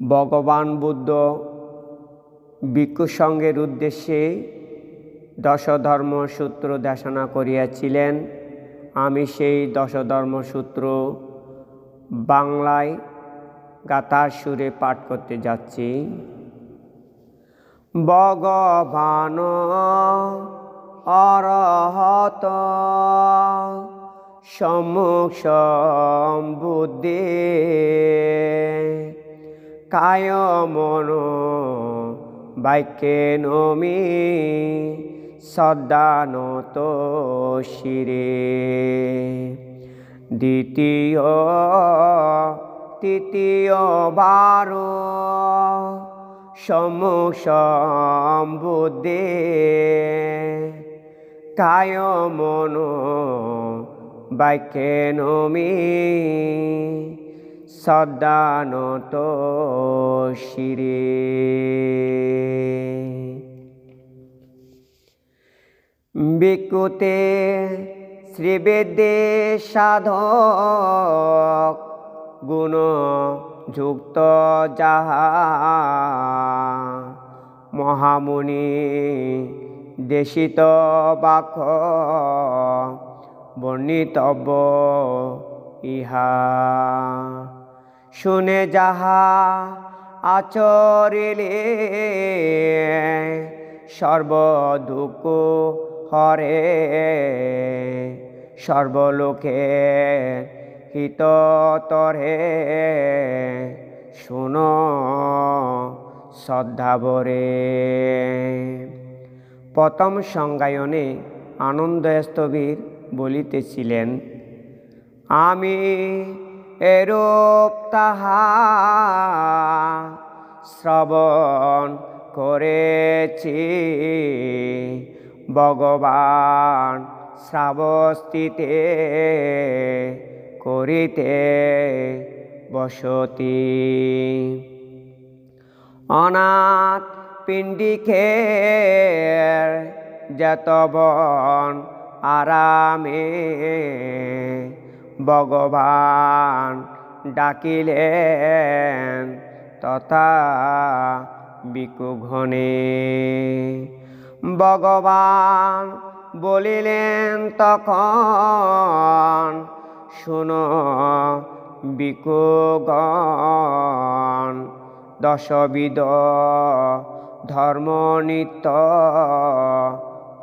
ভগবান বুদ্ধ ভিক্ষু সঙ্ঘের উদ্দেশ্যে দশধর্মসূত্র দেশনা করিয়াছিলেন। আমি সেই দশধর্মসূত্র বাংলায় গাথার সুরে পাঠ করতে যাচ্ছি। ভগবান অরহত সম্মুখ সম্বুদ্ধি কায় মন বাক্যে নমি সদানত শিরে। দ্বিতীয় তৃতীয় বার সম্মুখ সম্বুদ্ধি কায় মন বাক্যে নমি সদানত শিরে। ভিক্ষুতে শ্রীবেদে সাধক গুণ যুক্ত যাহা মহামুনি দেশিত বাক্য বর্ণিতব্য ইহা। শুনে যাহা আচরিলে সর্বদুঃখ হরে সর্বলোকে হিততরে শুন শ্রদ্ধাভরে। প্রথম সংজ্ঞায়নে আনন্দস্থবির বলিতেছিলেন, আমি এরূপ তাহা শ্রবণ করেছি। ভগবান শ্রাবস্তিতে করিতে বসতি অনাথ পিণ্ডিকের যেতবন আরামে ভগবান ডাকিলেন তথা ভিক্ষুগণে। ভগবান বলিলেন তখন, শুনো ভিক্ষুগণ, দশবিধ ধর্ম নিত্য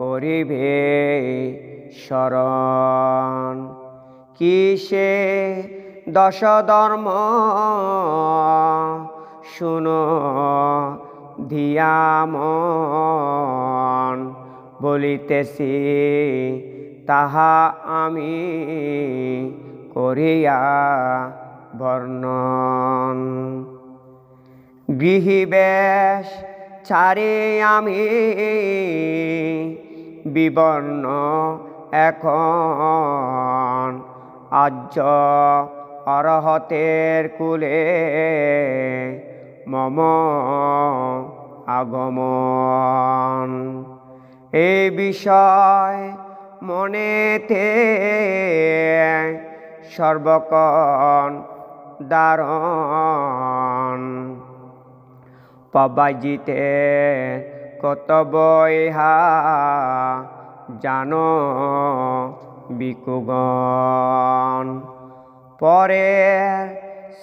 করিবে স্মরণ। কিসে দশ ধর্ম শুনো ধিয়ামন বলিতেছি তাহা আমি করিয়া বর্ণন। গৃহীবেশ ছাড়ি আমি বিবর্ণ এখন আর্য অরহতের কুলে মম আগমন। এই বিষয় মনেতে সর্বক্ষণ ধারণ। প্রব্রজিতে কর্তব্য ইহা জানো ভিক্ষুগণ। পরে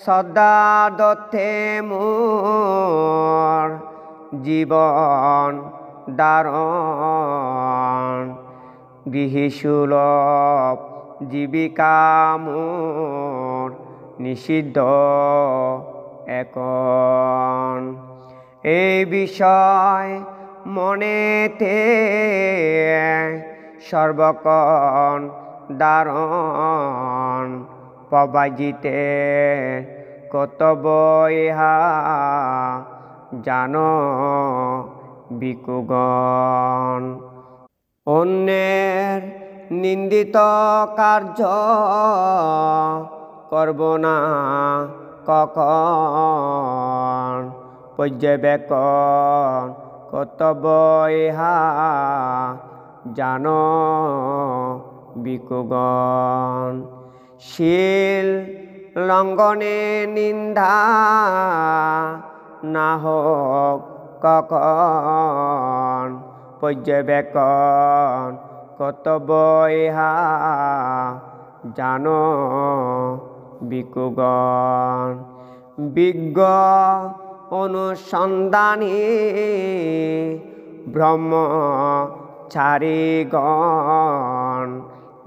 শ্রদ্ধা দত্তে মোর জীবন ধারণ। গৃহীসুলভ জীবিকা মোর নিষিদ্ধ এখন। এই বিষয় মনেতে সর্বক্ষণ ধারণ। প্রব্রজিতে কর্তব্য ইহা জানো ভিক্ষুগণ। অন্যের নিন্দিত কার্য করব না কখন। পর্যবেক্ষণ কর্তব্য ইহা জানো ভিক্ষুগণ। শীল লঙ্ঘনে নিন্দা না হোক কখন, পর্যবেক্ষণ কর্তব্য ইহা জানো ভিক্ষুগণ। বিজ্ঞ অনুসন্ধানী ব্রহ্মচারীগণ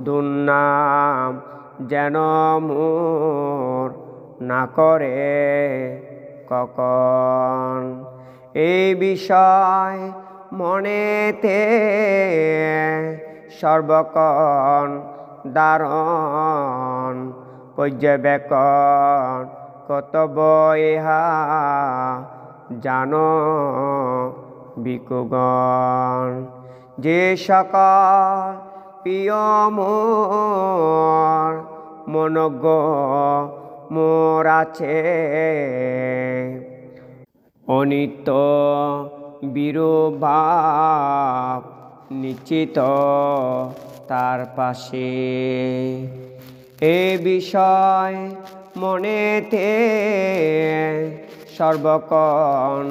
দুর্নাম যেন মোর না করে কখন। এই বিষয় মনেতে সর্বক্ষণ ধারণ, পর্যবেক্ষণ কর্তব্য ইহা জানো ভিক্ষুগণ। যে সকল প্রিয় মোর মনোজ্ঞ মোর আছে, অনিত্য বিরূপ নিশ্চিত তার পাশে। এ বিষয় মনেতে সর্বক্ষণ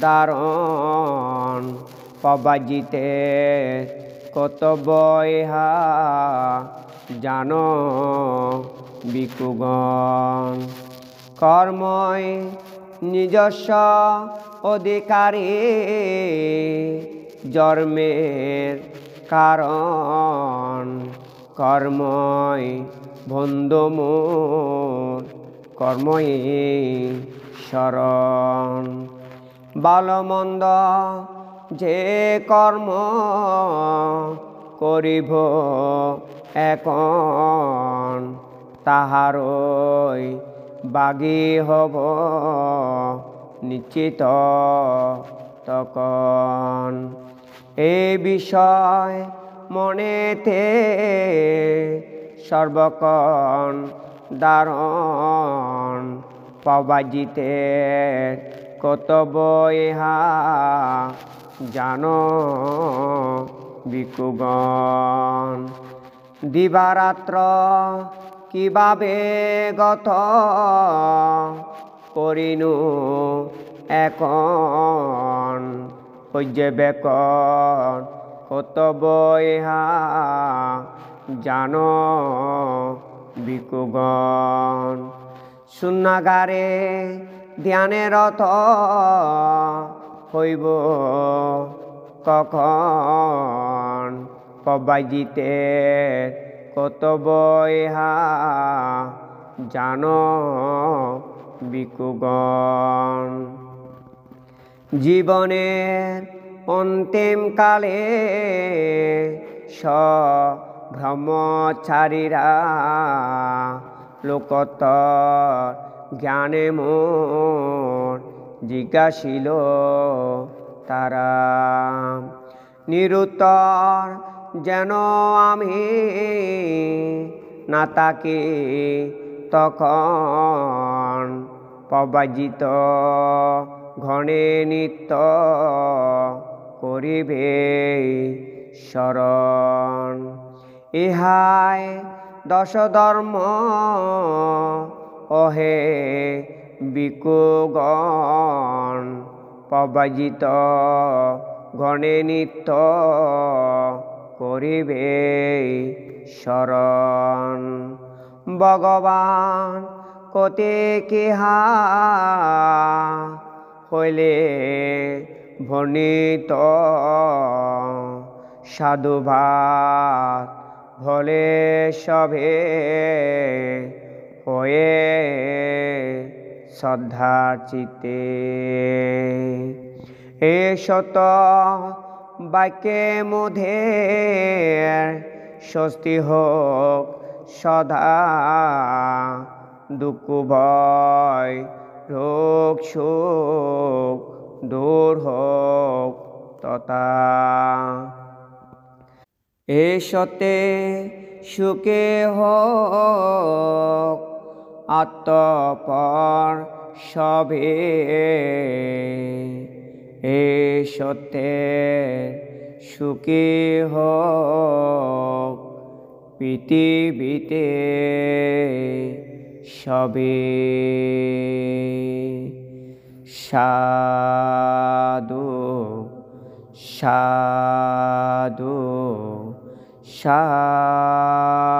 ধারণ, প্রবাজিতে কর্তব্য ইহা জানো ভিক্ষুগণ। কর্মই নিজস্ব অধিকারী, জন্মের কারণ কর্মই বন্ধু মোর, কর্মই শরণ। ভালো মন্দ যে কর্ম করিব এখন, তাহারই বাগী হব নিশ্চিত তখন। এই বিষয় মনেতে সর্বক্ষণ ধারণ, প্রবাজিতে কর্তব্য ইহা জানো ভিক্ষুগণ। দিবারাত্র কিভাবে গত করিনু এখন, পর্যবেক্ষণ কর্তব্য ইহা জানো ভিক্ষুগণ। শূন্যাগারে ধ্যানরত হইব কখন, প্রবাজিতে কর্তব্য ইহা জানো ভিক্ষুগণ। জীবনের অন্তিম কালে ব্রহ্মচারীরা লোকোত্তর জ্ঞানে মোর জিজ্ঞাসিল তারা। নিরুত্তর যেন আমি না তাকি তখন, প্রবাজিত ঘনে নিত্য করিবে শরণ। ইহাই দশ ধর্ম অহে ভিক্ষুগণ, প্রবাজিত ঘনে নিত্য করিবে শরণ। ভগবান কতে কেহা হইলে ভণিত, সাধুভাব ভলে সবে হয়ে শ্রদ্ধার চিত্তে। এ সত বাক্যে মোদের স্বস্তি হোক সদা, দুঃখ ভয় রোগ শোক দূর হোক তথা। এ সতে সুখে হোক আত্মপর সবে, এ সতে সুখী হোক পৃথিবীতে সবে। সাধু সাধু সাধু